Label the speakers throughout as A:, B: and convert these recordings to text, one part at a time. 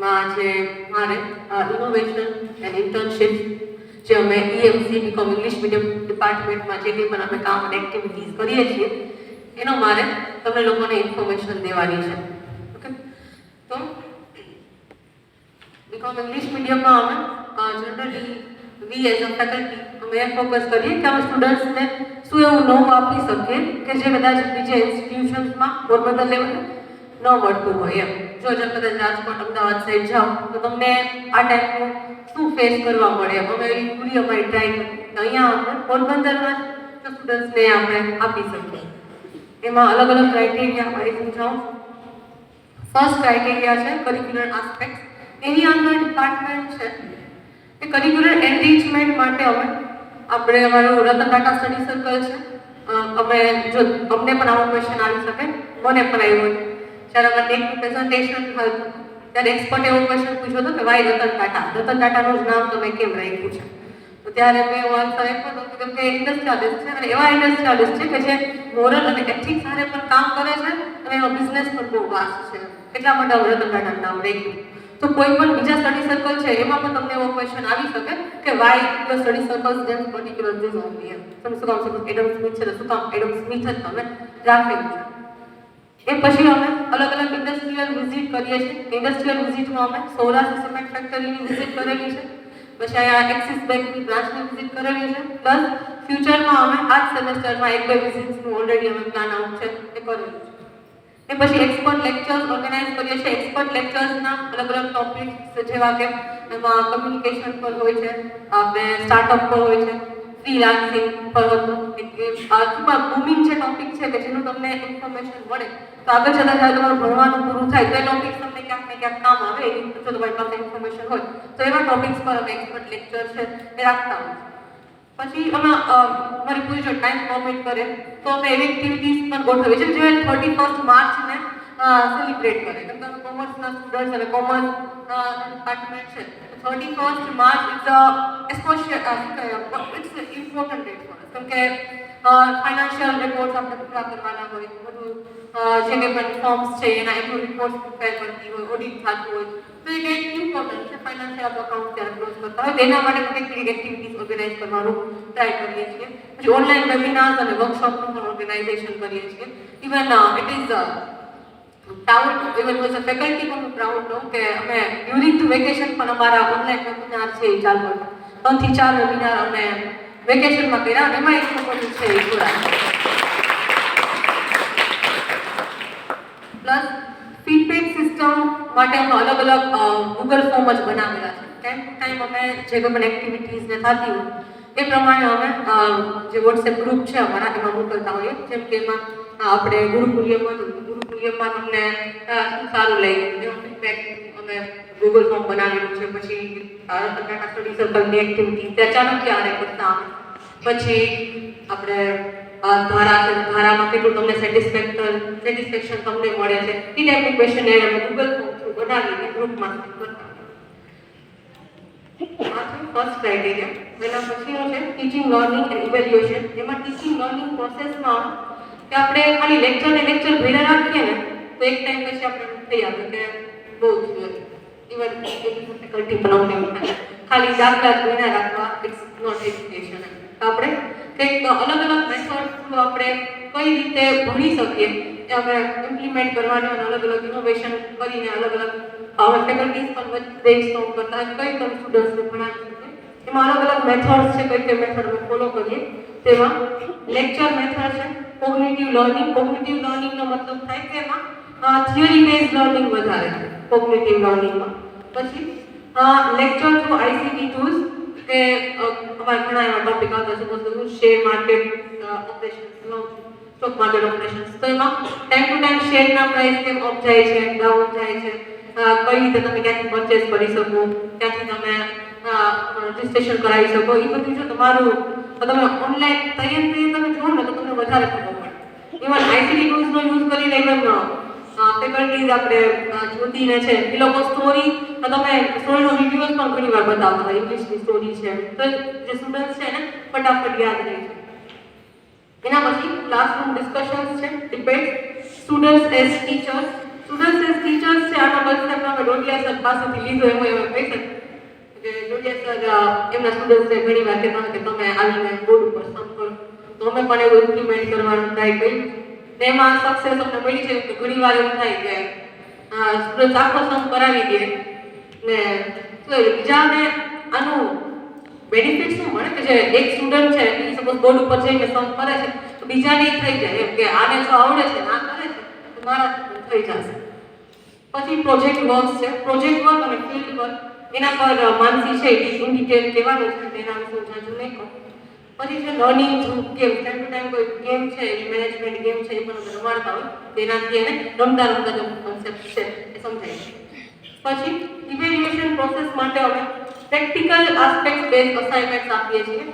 A: એમાં જે મારે ઇનોવેશન એન્ડ ઇન્ટર્નશિપ જે અમે EMC બીકોમ ઇંગ્લિશ મીડિયમ ડિપાર્ટમેન્ટમાં જે કંઈ પણ અમે કામ અને એક્ટિવિટીઝ કરીએ છીએ એનો મારે તમને લોકોને ઇન્ફોર્મેશન દેવાની છે. ઓકે, તો બીકોમ ઇંગ્લિશ મીડિયમમાં અમે generally V as a faculty અમે એ ફોકસ કરીએ કે અમે સ્ટુડન્ટ્સને શું એવું નવું આપી શકીએ કે જે કદાચ બીજા ઇન્સ્ટિટ્યુશન્સમાં પોરબંદર લેવલે ન મળતું હોય. એમ જો કદાચ રાજકોટ અમદાવાદ સાઈડ જાઓ તો તમને આ ટાઈપનું શું ફેસ કરવા મળે અમે એવી પૂરી અમારી ટ્રાય કરી અહીંયા અમે પોરબંદરમાં સ્ટુડન્ટ્સને આપણે આપી શકીએ. એમાં અલગ અલગ ક્રાઇટેરિયા મારી સમજાવું. ફર્સ્ટ ક્રાઇટેરિયા છે કરિક્યુલર આસ્પેક્ટ. એની અંદર ડિપાર્ટમેન્ટ છે કે કરિક્યુલર એન્રિચમેન્ટ માટે આપણે અમારું રતન ટાટા સ્ટડી સર્કલ છે. અમે જો અમને પણ આવો ક્વેશ્ચન આવી શકે, મને પણ આવ્યો છે જ્યારે અમે ટેકનું પ્રેઝન્ટેશન હતું ત્યારે એક્સપર્ટ એવો ક્વેશ્ચન પૂછ્યો હતો કે વાય રતન ટાટાનું જ નામ તમે કેમ રાખ્યું છે? તો ત્યારે મેં એવો આન્સર આપ્યો હતો કેમ કે ઇન્ડસ્ટ્રીયાલિસ્ટ છે અને એવા ઇન્ડસ્ટ્રીયાલિસ્ટ છે કે જે મોરલ અને એથિક્સ સાથે પણ કામ કરે છે અને એનો બિઝનેસ પણ બહુ વાસ્ટ છે. એટલા માટે અમે રતન ટાટાનું નામ રાખ્યું. તો કોઈ પણ બીજા સ્ટડી સર્કલ છે એમાં પણ તમને એવો ક્વેશ્ચન આવી શકે કે why your study circles then particular this only. તમે શું કામ એડમ સ્મિથ છે તો શું કામ એડમ સ્મિથ જ તમે રાખેલું છે? એ પછી અમે અલગ અલગ ઇન્ડસ્ટ્રીયલ વિઝિટ કરીએ છીએ. ઇન્ડસ્ટ્રીયલ વિઝિટમાં અમે સૌરાષ્ટ્ર સિમેન્ટ ફેક્ટરીની વિઝિટ કરેલી છે, પછી અહીંયા એક્સિસ બેંકની બ્રાન્ચની વિઝિટ કરેલી છે, પ્લસ ફ્યુચરમાં અમે આ જ સેમેસ્ટરમાં 1-2 વિઝિટ્સનું ઓલરેડી અમે પ્લાન આઉટ છે એ કરેલું છે. એ પછી એક્સપર્ટ લેક્ચર્સ ઓર્ગેનાઇઝ કરીએ છીએ. એક્સપર્ટ લેક્ચર્સના અલગ અલગ ટોપિક્સ જેવા કે એમાં કમ્યુનિકેશન પર હોય છે, આપણે સ્ટાર્ટઅપ પર હોય છે, ફ્રીલાન્સિંગ પર હતું. ટૂંકમાં બૂમિંગ જે ટોપિક છે કે જેનું તમને ઇન્ફોર્મેશન મળે તો આગળ જતાં જ્યારે તમારું ભણવાનું પૂરું થાય તો એ ટોપિક તમને ક્યાંક ને ક્યાંક કામ આવે. એની જો તમારી પાસે ઇન્ફોર્મેશન હોય તો એવા ટોપિક્સ પર અમે એક્સપર્ટ લેક્ચર છે એ રાખતા હોય. પછી અમે મારી પૂરી જો ટાઈમ પરમિટ કરે તો અમે એવી એક્ટિવિટીઝ પણ ગોઠવીએ છીએ જે 31st માર્ચને સેલિબ્રેટ કરે. કેમ કે અમે કોમર્સના સ્ટુડન્ટ્સ અને કોમર્સ ડિપાર્ટમેન્ટ છે. 31st March is important date for us. કેમ કે ફાઇનાન્શિયલ રેકોર્ડ્સ આપણે પૂરા કરવાના હોય, બધું જે કંઈ પણ ફોર્મ્સ છે એના એનું રિપોર્ટ પ્રિપેર કરતી હોય, ઓડિટ થતું હોય, તો એ કંઈક ઇમ્પોર્ટન્ટ છે. ફાઇનાન્શિયલ અકાઉન્ટ ત્યારે ક્લોઝ કરતા હોય તેના માટે કંઈક એક્ટિવિટીઝ ઓર્ગેનાઇઝ કરવાનું ટ્રાય કરીએ છીએ. પછી ઓનલાઈન વેબિનાર્સ અને વર્કશોપનું પણ ઓર્ગેનાઇઝેશન કરીએ છીએ. Even it is proud even as a faculty પણ હું પ્રાઉડ રહું કે અમે ડ્યુરિંગ ટુ વેકેશન પણ અમારા ઓનલાઈન વેબિનાર છે એ ચાલુ હતા. 3 થી 4 વેબિનાર અમે વેકેશનમાં કર્યા અને એમાં એક લોકો છે એ જોડાયા. પ્લસ ફીડબેક સિસ્ટમ માટે અમે અલગ અલગ ગૂગલ ફોર્મ જ બનાવેલા છે. ટાઈમ ટુ ટાઈમ અમે જે કોઈ પણ એક્ટિવિટીઝ ને થતી હોય એ પ્રમાણે અમે જે વોટ્સએપ ગ્રુપ છે અમારા એમાં મોકલતા હોઈએ. જેમ કે એમાં આપણે ગુરુકુલ્યમાં તમને શું સારું લાગ્યું એનો ફીડબેક અમે ગૂગલ ફોર્મ બનાવેલું છે. પછી રતન ટાટા સ્ટડી સર્કલની એક્ટિવિટી ત્યાં ચાણક્ય આરે કરતા આવે. પછી આપણે ધારા છે, ધારામાં કેટલું તમને સેટિસ્ફેક્શન તમને મળે છે એ ટાઈપનું ક્વેશ્ચન અમે ગૂગલ ફોર્મ થ્રુ બનાવીને ગ્રુપમાં કરતા. First criteria. એના પછીનો છે ટીચિંગ લર્નિંગ એન્ડ ઇવેલ્યુએશન. એમાં ટીચિંગ લર્નિંગ પ્રોસેસમાં કે આપણે ખાલી લેક્ચર ભેગા રાખીએ ને તો એક ટાઈમ પછી આપણે થઈ આવે કે બહુ જ ઇવન ફેકલ્ટી પણ અમને ખાલી દાખલા ભેગા રાખવા ઇટ્સ નોટ એજ્યુકેશન. તો આપણે કંઈક અલગ અલગ મેથડ થ્રુ આપણે કઈ રીતે ભણી શકીએ એ અમે ઇમ્પ્લિમેન્ટ કરવાની અને અલગ અલગ ઇનોવેશન કરીને અલગ અલગ હવે ફેકલ્ટીઝ પણ બ્રેઇનસ્ટોર્મ કરતા કઈ રીતે સ્ટુડન્ટ્સને ભણાવી શકીએ એમાં અલગ અલગ મેથડ્સ છે. કઈ મેથડ અમે ફોલો કરીએ તેમાં લેક્ચર મેથડ છે, કોગ્નિટિવ લર્નિંગનો મતલબ થાય કે એમાં થિયરી બેઝ લર્નિંગ વધારે છે કોગ્નિટિવ લર્નિંગમાં. પછી લેક્ચર થ્રુ ICT ટૂલ્સ કે અમારા ઘણા એવા ટોપિક આવતા છે તો share market operations, stock market operations. તો એમાં ટાઈમ ટુ ટાઈમ શેરના પ્રાઇસ કેમ અપ જાય છે, ડાઉન જાય છે, કઈ રીતે તમે ક્યાંથી પરચેસ કરી શકો, ક્યાંથી તમે રજિસ્ટ્રેશન કરાવી શકો, એ બધું જો તમારું તમે ઓનલાઈન તૈયાર તમે જુઓ ને તો તમને વધારે ખબર પડે. ઇવન ICT ટૂલ્સનો યુઝ કરીને ઇવન ફેકલ્ટીઝ આપણે જ્યોતિને છે એ લોકો સ્ટોરીનો વિડીયોઝ પણ ઘણી વાર બતાવતા હોય. ઇંગ્લિશની સ્ટોરી છે તો જે સ્ટુડન્ટ્સ છે એને ફટાફટ યાદ રહે છે. એના પછી ક્લાસરૂમ ડિસ્કશન્સ છે, debate, students as teachers. Students as teachers છે આનો કન્સેપ્ટ અમે ડોડિયા સર પાસેથી લીધો એમાં કહી શકીએ કે ડોડિયા સર એમના સ્ટુડન્ટ્સને ઘણી વાર કહેતા કે તમે આવીને બોર્ડ ઉપર સમ કરો, તો અમે પણ એવું ઇમ્પ્લિમેન્ટ કરવાનું ટ્રાય કર્યું ને એમાં સક્સેસ અમને મળી છે કે ઘણી વાર એવું થાય કે સ્ટુડન્ટ આખો સમ કરાવી દે ને બીજાને આનું બેનિફિટ શું મળે કે જે એક સ્ટુડન્ટ છે એ સપોઝ બોર્ડ ઉપર જઈને સમ કરે છે તો બીજાને થઈ જાય એમ કે આને જો આવડે છે ના કરે છે તો મારા થઈ જશે. પછી પ્રોજેક્ટ વર્ક્સ છે. પ્રોજેક્ટ વર્ક અને ફિલ્ડ વર્ક એના પર માનસી છે ઇન ડિટેલ કહેવાનું છે, તેના વિશે હું જાજુ નહીં કહું. પછી છે learning through game. Time to time કોઈ ગેમ છે એ મેનેજમેન્ટ ગેમ છે એ પણ અમે રમાડતા હોય, તેનાથી એને રમતા રમતા જે કોન્સેપ્ટ છે એ સમજાય છે. પછી ઇવેલ્યુએશન પ્રોસેસ માટે અમે પ્રેક્ટિકલ આસ્પેક્ટ બેઝ અસાઇનમેન્ટ્સ આપીએ છીએ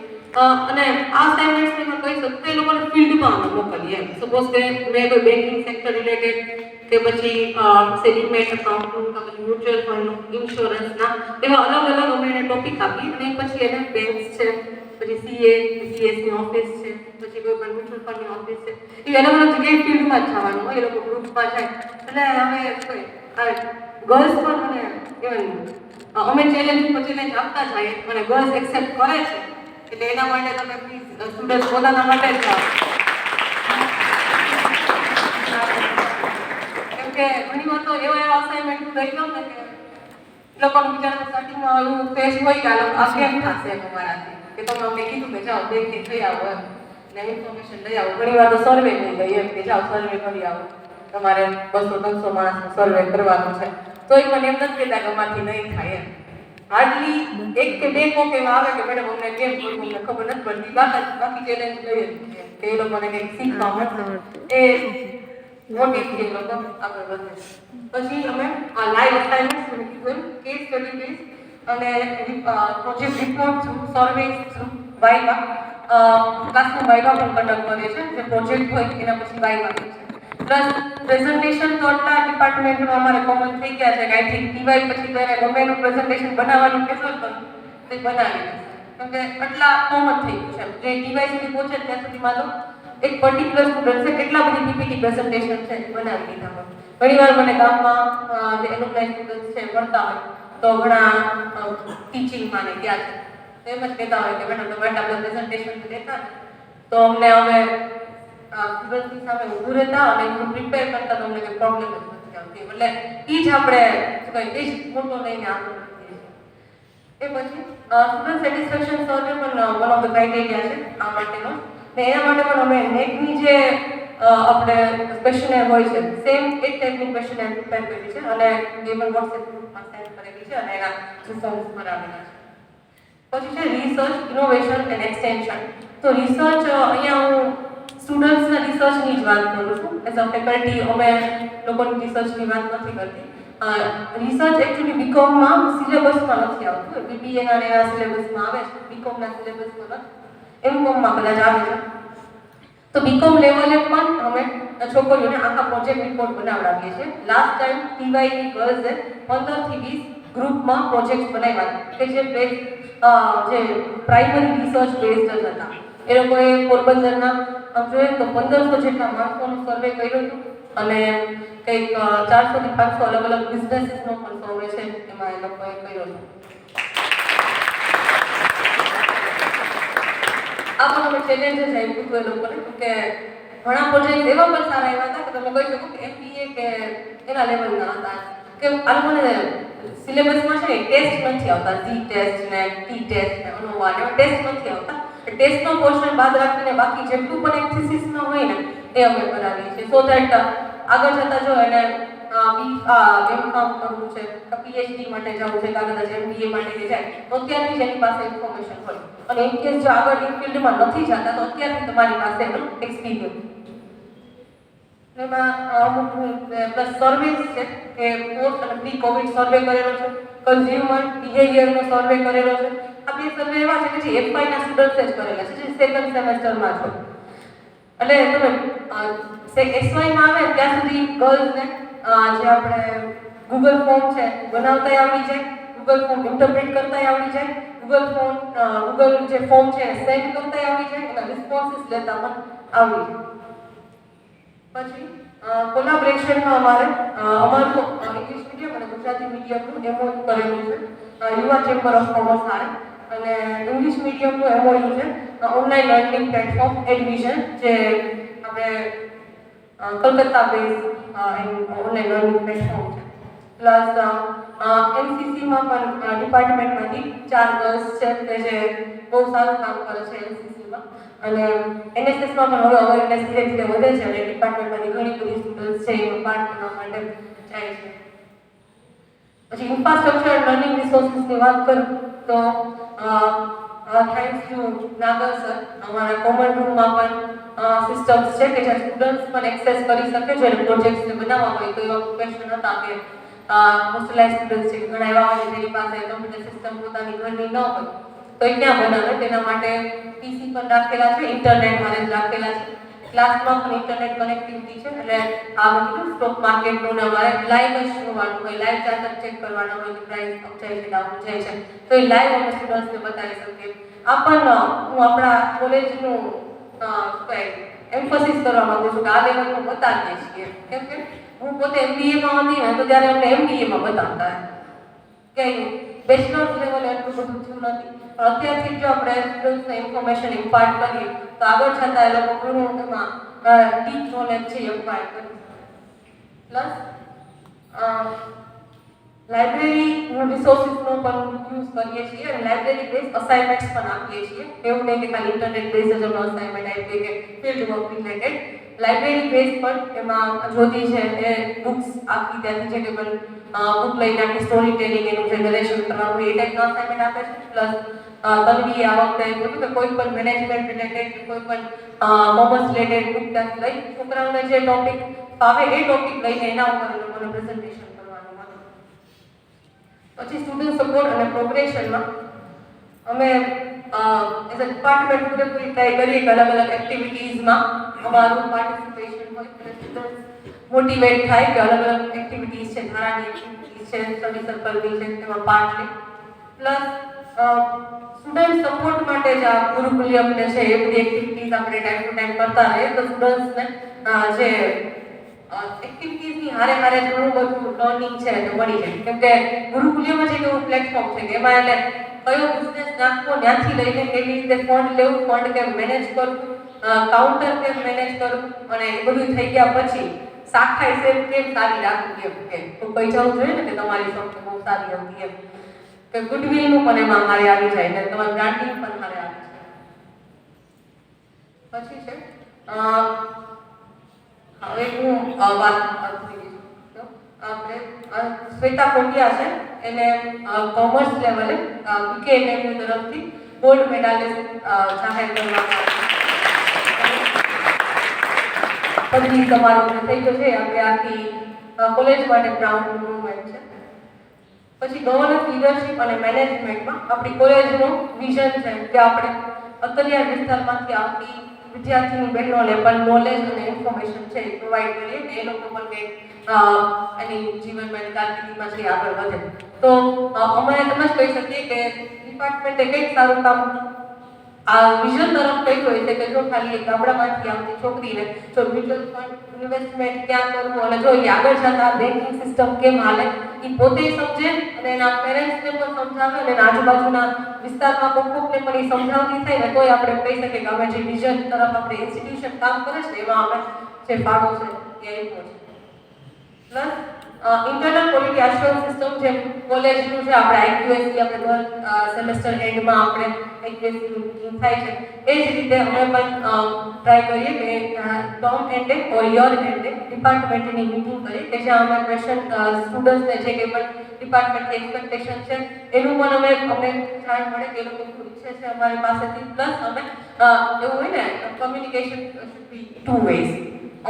A: અને આ અસાઇનમેન્ટ્સ માં કહી શકું કે એ લોકોને ફિલ્ડમાં અમે મોકલીએ. સપોઝ કે મેં કોઈ બેન્કિંગ સેક્ટર રિલેટેડ કે પછી ડીમેટ એકાઉન્ટનું કે પછી મ્યુચ્યુઅલ ફંડનું, ઇન્સ્યોરન્સના એવા અલગ અલગ અમે એને ટોપિક આપીએ અને પછી એને બેંક્સ છે, પછી સીએ સીએસની ઓફિસ છે, પછી કોઈ પણ મ્યુચ્યુઅલ ફંડની ઓફિસ છે, એ અલગ અલગ જગ્યાએ ફિલ્ડમાં જ જવાનું હોય. એ લોકો ગ્રુપમાં જાય એટલે અમે ગર્લ્સ પણ મને ઇવન અમે ચેલેન્જ ઉપર ચેલેન્જ આપતા જઈએ અને ગર્લ્સ એક્સેપ્ટ કરે છે એટલે એના માટે તમે પ્લીઝ સ્ટુડન્ટ પોતાના માટે જ કેમ કે ઘણી વાર તો એવા અસાઇનમેન્ટ દઈ દઉં ને કે લોકોનું બિચારા સ્ટાર્ટિંગમાં એવું ફેસ હોય કે આ કેમ થશે અમારાથી કે તમે અમને કીધું કે જાઓ બેંકથી થઈ આવો એમ ને ઇન્ફોર્મેશન લઈ આવો. ઘણી વાર તો સર્વે લઈ લઈએ એમ કે જાઓ સર્વે કરી આવો, તમારે 200-300 માણસનો સર્વે કરવાનો છે, તો એ મને એમ નથી કહેતા કે અમારથી નહીં થાય એમ. હાર્ડલી 1 કે 2 કોક એવા આવે કે મેડમ અમને કેમ કરવું અમને ખબર નથી પડતી, બાકી ચેલેન્જ લઈએ કે એ લોકોને કંઈક શીખવા મળે એ મોટી એ લોકો આગળ વધે. પછી અમે લાઈવ અસાઇનમેન્ટ્સ મેં કીધું કેસ સ્ટડી બેઝ અને પ્રોજેક્ટ રિપોર્ટ થ્રુ, સર્વે થ્રુ, વાઇવા ક્લાસનું વાઇવા પણ કન્ડક્ટ કરીએ છીએ. જે પ્રોજેક્ટ હોય એના પછી વાઇવા હોય છે. પ્લસ પ્રેઝન્ટેશન તો આટલા ડિપાર્ટમેન્ટમાં અમારે કોમન થઈ ગયા છે કે આઈ થિંક ટીવાય પછી તો એને ગમે એનું પ્રેઝન્ટેશન બનાવવાનું કહેશો તો તે બનાવી દે, કેમ કે આટલા કોમન થઈ ગયું છે. જે ટીવાય સુધી પહોંચે ત્યાં સુધીમાં તો એક પર્ટિક્યુલર સ્ટુડન્ટ છે કેટલા બધી પીપીટી પ્રેઝન્ટેશન છે બનાવી દીધા હોય. ઘણીવાર મને ગામમાં જે એલોપ્લાય સ્ટુડન્ટ છે ભણતા હોય તો ઘણા ટીચિંગમાં ને ત્યાં છે એમ જ કહેતા હોય કે મેડમ તમે આટલા પ્રેઝન્ટેશન દેતા તો અમને હવે સ્ટુડન્ટની સામે ઊભું રહેતા અને એનું પ્રિપેર કરતા તો અમને કંઈ પ્રોબ્લેમ જ નથી આવતી. એટલે એ જ આપણે શું કહે એ જ મોટો લઈને આગળ વધીએ છીએ. એ પછી સ્ટુડન્ટ સેટિસ્ફેક્શન સર્વે પણ વન ઓફ ધ ક્રાઇટેરિયા છે આ માટેનો ને એના માટે પણ અમે નેટની જે આપણે ક્વેશ્ચનર હોય છે સેમ એ ટાઈપની ક્વેશ્ચનર પ્રિપેર કરી છે અને એ પણ વોટ્સએપ ગ્રુપમાં સેન્ડ કરેલી છે અને એના રિસ્પોન્સ પર આવેલા છે. પછી છે રિસર્ચ, ઇનોવેશન એન્ડ એક્સટેન્શન. તો રિસર્ચ અહીંયા હું સ્ટુડન્ટ્સના રિસર્ચની જ વાત કરું છું. એઝ અ ફેકલ્ટી અમે લોકોની રિસર્ચની વાત નથી કરતી. રિસર્ચ એકચ્યુઅલી બીકોમમાં સિલેબસમાં નથી આવતું, બીબીએના એના સિલેબસમાં આવે છે, બીકોમના સિલેબસમાં નથી, એમકોમમાં કદાચ આવે છે. તો બીકોમ લેવલે પણ અમે છોકરીઓને આખા પ્રોજેક્ટ રિપોર્ટ બનાવડાવીએ છીએ. લાસ્ટ ટાઈમ ટીવાયની ગર્લ્સે 15 થી 20 ગ્રુપમાં પ્રોજેક્ટ બનાવ્યા કે જે પ્રાઇમરી રિસર્ચ બેઝડ જ હતા. એ લોકોએ પોરબંદરના જોઈએ તો 1500 જેટલા માણસોનું સર્વે કર્યું હતું અને કંઈક 400 થી 500 અલગ અલગ બિઝનેસીસનો પણ સર્વે છે એમાં એ લોકોએ કર્યો હતો. આ પણ અમે ચેલેન્જ જ આપ્યું હતું એ લોકોને કે ઘણા પ્રોજેક્ટ એવા પણ સારા એવા હતા કે તમે કહી શકો કે એમબીએ કે એના લેવલના હતા કે આ લોકોને સિલેબસમાં છે ને ટેસ્ટ નથી આવતા, જી ટેસ્ટ ને ટી ટેસ્ટ ને અનુવાદ એવા ટેસ્ટ નથી આવતા. ટેસ્ટનો પોર્શન બાદ રાખીને બાકી જેટલું પણ એક્સરસાઇઝમાં હોય ને એ અમે કરાવીએ છીએ સો ધેટ આગળ જતા જો એને એમકામ કરવું છે, પીએચડી માટે જવું છે, કદાચ એમબીએ માટે જાય તો અત્યારથી જ એની પાસે ઇન્ફોર્મેશન હોય અને ઇન કેસ જો આગળ એ ફિલ્ડમાં નથી જતા તો અત્યારથી તમારી પાસે એનો એક્સપિરિયન્સ. એમાં અમુક પ્લસ સર્વિસ છે કે પોસ્ટ અને પ્રી કોવિડ સર્વે કરેલો છે, કન્ઝ્યુમર બિહેવિયરનો સર્વે કરેલો છે. આ બે સર્વે એવા છે કે જે એફવાય ના સ્ટુડન્ટ્સે જ કરેલા છે, જે સેકન્ડ સેમેસ્ટરમાં છે. એટલે તમે એસવાયમાં આવે ત્યાં સુધી ગર્લ્સને જે આપણે ગૂગલ ફોર્મ છે બનાવતાય આવડી જાય, ગૂગલ ફોર્મ ઇન્ટરપ્રેટ કરતાય આવડી જાય, ગૂગલ જે ફોર્મ છે સેન્ડ કરતાય આવડી જાય, એના રિસ્પોન્સીસ લેતા પણ આવડી જાય. પછી કોલાબોરેશનમાં અમારું ઇંગ્લિશ મીડિયમ અને ગુજરાતી મીડિયમનું એમઓયુ કરેલું છે યુવા ચેમ્બર ઓફ કોમર્સ હારે, અને ઇંગ્લિશ મીડિયમનું એમઓયુ છે ઓનલાઈન લર્નિંગ પ્લેટફોર્મ એડમિશન, જે આપણે Calcutta base online learning platform છે. પ્લસ એનસીસીમાં પણ ડિપાર્ટમેન્ટમાંથી 4 ગર્લ્સ છે કે જે બહુ સારું કામ કરે છે એનસીસીમાં, અને એનએસએસમાં પણ હવે અવેરનેસ ધીરે ધીરે વધે છે અને ડિપાર્ટમેન્ટમાંથી ઘણી બધી સ્ટુડન્ટ્સ છે એમાં પાર્ટ કરવા માટે જાય છે. પછી ઇન્ફ્રાસ્ટ્રક્ચર એન્ડ લર્નિંગ રિસોર્સિસની વાત કરું તો થેન્ક્સ ટુ નાગર સર અમારા કોમન રૂમમાં પણ સિસ્ટમ્સ છે કે જ્યાં સ્ટુડન્ટ્સ પણ એક્સેસ કરી શકે છે અને પ્રોજેક્ટ્સને બનાવવા હોય તો એવા ક્વેશ્ચન હતા કે હોસ્ટેલાઇઝ સ્ટુડન્ટ્સ છે ઘણા એવા હોય જેની પાસે કમ્પ્યુટર સિસ્ટમ પોતાની ઘરની ન હોય તો એ ક્યાં બનાવે, તેના માટે પીસી પણ રાખેલા છે, ઇન્ટરનેટ માટે રાખેલા છે, ક્લાસમાં પણ ઇન્ટરનેટ કનેક્ટિવિટી છે, એટલે આ બધું સ્ટોક માર્કેટનું ને અમારે લાઈવ જ જોવાનું હોય, લાઈવ ચાર્ટ ચેક કરવાના હોય કે પ્રાઇસ અપ જાય છે ડાઉન જાય છે તો એ લાઈવ અમે સ્ટુડન્ટ્સને બતાવી શકીએ. આ પણ હું આપણા કોલેજનું એમ્ફોસિસ કરવા માંગુ છું કે આ લેવલમાં બતાવીએ છીએ, કેમ કે હું પોતે એમબીએમાં હતી ને તો ત્યારે અમને એમબીએમાં બતાવતા કે બેચલર્સ લેવલે એટલું બધું થયું નથી, પણ અત્યારથી જો આપણે સ્ટુડન્ટ્સને ઇન્ફોર્મેશન ઇમ્પાર્ટ કરીએ તો આગળ જતાં એ લોકો ઘણું એમાં ડીપ નોલેજ છે ઇમ્પાર્ટ કરી. પ્લસ લાઇબ્રેરી રિસોર્સિસનો પણ યુઝ કરીએ છીએ અને લાઇબ્રેરી બેઝ અસાઇનમેન્ટ્સ પણ આપીએ છીએ. એવું નહીં કે ખાલી ઇન્ટરનેટ બેઝ જ અમે અસાઇનમેન્ટ આપીએ કે field work related, library base પણ એમાં જ્યોતિ છે એ બુક્સ આખી ત્યાંથી છે કે પણ બુક લઈને આખી સ્ટોરી ટેલિંગ એનું જે નરેશન કરવાનું એ ટાઈપનો અસાઇનમેન્ટ આપે છે. પ્લસ તન્વી આ વખતે જોયું કે કોઈ પણ મેનેજમેન્ટ રિલેટેડ કોઈ પણ કોમર્સ રિલેટેડ બુક ત્યાંથી લઈ છોકરાઓને જે ટોપિક ફાવે એ ટોપિક લઈને એના ઉપર એ લોકોને પ્રેઝન્ટેશન કરવાનું હતું. પછી સ્ટુડન્ટ સપોર્ટ અને પ્રોગ્રેશનમાં અમે એઝ અ ડિપાર્ટમેન્ટ પૂરેપૂરી ટ્રાય કરીએ કે અલગ અલગ એક્ટિવિટીઝમાં અમારું પાર્ટિસિપેશન હોય અને સ્ટુડન્ટ્સ મોટિવેટ થાય કે અલગ અલગ એક્ટિવિટીઝ છે, ધારાની એક્ટિવિટીઝ છે, સ્ટડી સર્કલની છે તેમાં પાર્ટ લે. પ્લસ સ્ટુડન્ટ સપોર્ટ માટે જ આ ગુરુકુલ્યમ ને છે એ બધી એક્ટિવિટીઝ આપણે ટાઈમ ટુ ટાઈમ કરતા રહીએ તો સ્ટુડન્ટ્સને જે એક્ટિવિટીઝની હારે હારે ઘણું બધું લર્નિંગ છે તો મળી જાય, કેમ કે ગુરુકુલ્યમ જ એક એવું પ્લેટફોર્મ છે કે એમાં એને કયો બિઝનેસ નાખવો ત્યાંથી લઈને કેવી રીતે ફંડ લેવું, ફંડ કેમ મેનેજ કરવું, કાઉન્ટર કેમ મેનેજ કરવું, અને એ બધું થઈ ગયા પછી શાખા સેલ કેમ સારી રાખવી એમ કે તો કહી જવું જોઈએ ને કે તમારી શોપ બહુ સારી હતી એમ કે ગુડવિલનું પણ એમાં મારે આવી જાય ને તમારું બ્રાન્ડિંગ પણ મારે આવી જાય. પછી છે હવે હું વાત આપણે શ્વેતા કોટિયા છે એને કોમર્સ લેવલે બીકેએમયુ તરફથી ગોલ્ડ મેડાલિસ્ટ જાહેર કરવામાં પદવી સમારોહ થઈ ગયો છે. આપણે આખી કોલેજ માટે પ્રાઉડ મુવમેન્ટ છે. પછી ગવર્નન્સ લીડરશિપ અને મેનેજમેન્ટમાં આપણી કોલેજનું વિઝન છે કે આપણે અંતરિયાળ વિસ્તારમાંથી આવતી વિદ્યાર્થીની બહેનોને પણ નોલેજ અને ઇન્ફોર્મેશન છે એ પ્રોવાઈડ કરીએ કે એ લોકો પણ કંઈક એની જીવનમાં કારકિર્દીમાં છે આગળ વધે. તો અમે એમ જ કહી શકીએ કે ડિપાર્ટમેન્ટે કંઈક સારું કામ આ વિઝન તરફ કઈ હોય છે કે જો ખાલી ગામડામાંથી આવતી છોકરીને જો મ્યુચ્યુઅલ ફંડ ઇન્વેસ્ટમેન્ટ ક્યાં કરવું અને જો એ આગળ જતા બેન્કિંગ સિસ્ટમ કેમ હાલે એ પોતે સમજે અને એના પેરેન્ટ્સને પણ સમજાવે અને એના આજુબાજુના વિસ્તારમાં કોકને પણ એ સમજાવતી થાય ને તોય આપણે કહી શકીએ કે અમે જે વિઝન તરફ આપણે ઇન્સ્ટિટ્યુશન કામ કરે છે એમાં અમે જે ફાળો છે એ આપ્યો છે. Plus internal quality assurance system જે કોલેજનું છે આપણે આઈક્યુએસસી આપણે દર સેમેસ્ટર એન્ડમાં આપણે આઈક્યુએસસી મીટિંગ થાય છે એ જ રીતે અમે પણ ટ્રાય કરીએ કે ટર્મ એન્ડે ઓર યર એન્ડે ડિપાર્ટમેન્ટની મીટિંગ કરીએ કે જ્યાં અમે ક્વેશ્ચન સ્ટુડન્ટ્સને જે કંઈ પણ ડિપાર્ટમેન્ટની એક્સપેક્ટેશન છે એનું પણ અમને જાણ મળે કે એ લોકો શું ઈચ્છે છે અમારી પાસેથી. પ્લસ અમે એવું હોય ને communication should be two ways,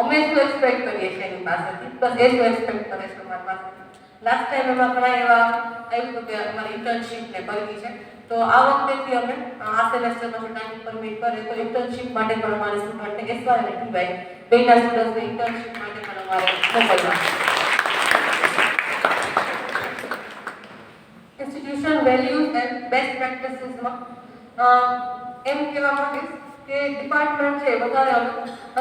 A: અમે શું એક્સપેક્ટ કરીએ છીએ એની પાસેથી પ્લસ એ શું એક્સપેક્ટ કરે છે અમારી પાસેથી. લાસ્ટ ટાઈમ એમાં ઘણા એવા આવ્યું હતું કે અમારી ઇન્ટર્નશીપને કરવી છે તો આ વખતેથી અમે આ સેમેસ્ટરમાં જો ટાઈમ પરમિટ કરે તો ઇન્ટર્નશીપ માટે પણ અમારે સ્ટુડન્ટને એસવાય અને ટીવાય બેના સ્ટુડન્ટને ઇન્ટર્નશીપ માટે પણ અમારે મોકલવા. ઇન્સ્ટિટ્યુશન વેલ્યુઝ એન્ડ બેસ્ટ પ્રેક્ટિસીસમાં એમ કહેવા માંગીશ કે ડિપાર્ટમેન્ટ છે વધારે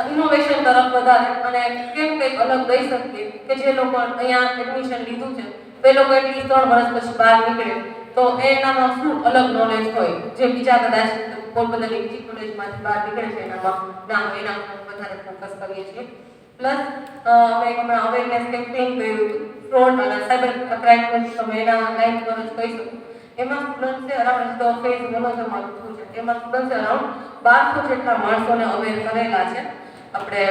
A: ઇનોવેશન તરફ વધારે અને કેમ કંઈક અલગ દઈ શકીએ કે જે લોકો અહીંયા એડમિશન લીધું છે તો એ લોકો એટલી 3 વર્ષ પછી બહાર નીકળે તો એનામાં શું અલગ નોલેજ હોય જે બીજા કદાચ પોરબંદરની બીજી કોલેજમાંથી બહાર નીકળે છે એનામાં ના હોય એના પર વધારે ફોકસ કરીએ છીએ પ્લસ અમે હમણાં અવેરનેસ કેમ્પેઇન કર્યું હતું ફ્રોડ અને સાયબર ક્રાઇમ તમે એના લાઈન પર જ કહી શકો એમાં સ્ટુડન્ટ્સે અરાઉન્ડ તો ફેસ બોલો છે મારું શું છે એમાં સ્ટુડન્ટ્સે અરાઉન્ડ 1200 જેટલા માણસોને અવેર કરેલા છે આપણે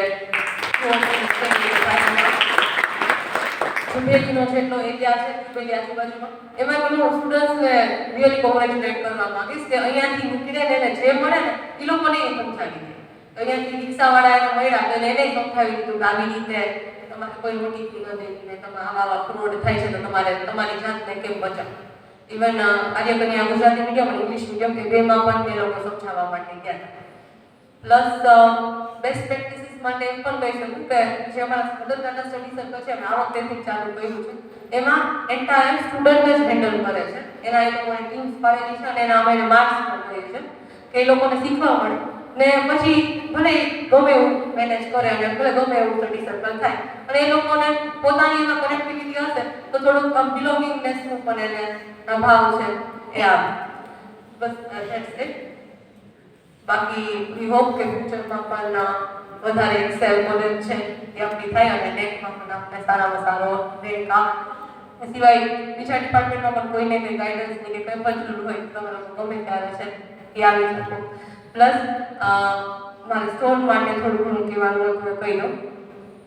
A: જુબેલીનો જેટલો એરિયા છે જુબેલી આજુબાજુમાં એમાં પણ હું સ્ટુડન્ટ્સને રિયલી કોંગ્રેચ્યુલેટ કરવા માંગીશ કે અહીંયાથી નીકળીને એને જે મળે ને એ લોકોને એ સમજાવી દે અહીંયાથી રિક્ષાવાળા એને મળ્યા તો એને સમજાવી દીધું કે આવી રીતે તમારે કોઈ મોટી ફી ન દેવી ને તમે આવા ફ્રોડ થાય છે તો તમારે તમારી જાતને કેમ બચાવો ઇવન આર્યકન્યા ગુજરાતી મીડિયમ અને ઇંગ્લિશ મીડિયમ એ બેમાં પણ એ લોકો સમજાવવા માટે ગયા હતા પ્લસ બેસ્ટ પ્રેક્ટિસિસ માટે એમ પણ કહી શકું કે જે અમારા સ્વતંત્રતા સ્ટડી સર્કલ છે અમે આ વખતેથી ચાલુ કર્યું છે એમાં એન્ટાયર સ્ટુડન્ટ જ હેન્ડલ કરે છે એના એ લોકોને ટીમ્સ પાડેલી છે અને એના અમે માર્ક્સ પણ કરીએ છે કે એ લોકોને શીખવા મળે ને પછી ભલે ગમે એવું મેનેજ કરે અને ભલે ગમે એવું સ્ટડી સર્કલ થાય અને એ લોકોને પોતાની એમાં કનેક્ટિવિટી હશે તો થોડુંક બિલોંગિંગનેસનું પણ એને ભાવ છે એ આવે બસ ધેટ્સ ઇટ બાકી વી હોપ કે ફ્યુચરમાં પણ વધારે એક્સેલ મોડેલ છે એ આપણી થાય અને નેટમાં પણ આપણે સારામાં સારો રેન્ક આવે એ સિવાય બીજા ડિપાર્ટમેન્ટમાં પણ કોઈને કંઈ ગાઈડન્સની કે કંઈ પણ જરૂર હોય તો તમે લોકો ગમે ત્યારે છે એ આવી શકો પ્લસ મારે સ્ટોર માટે થોડું ઘણું કહેવાનું કહી દઉં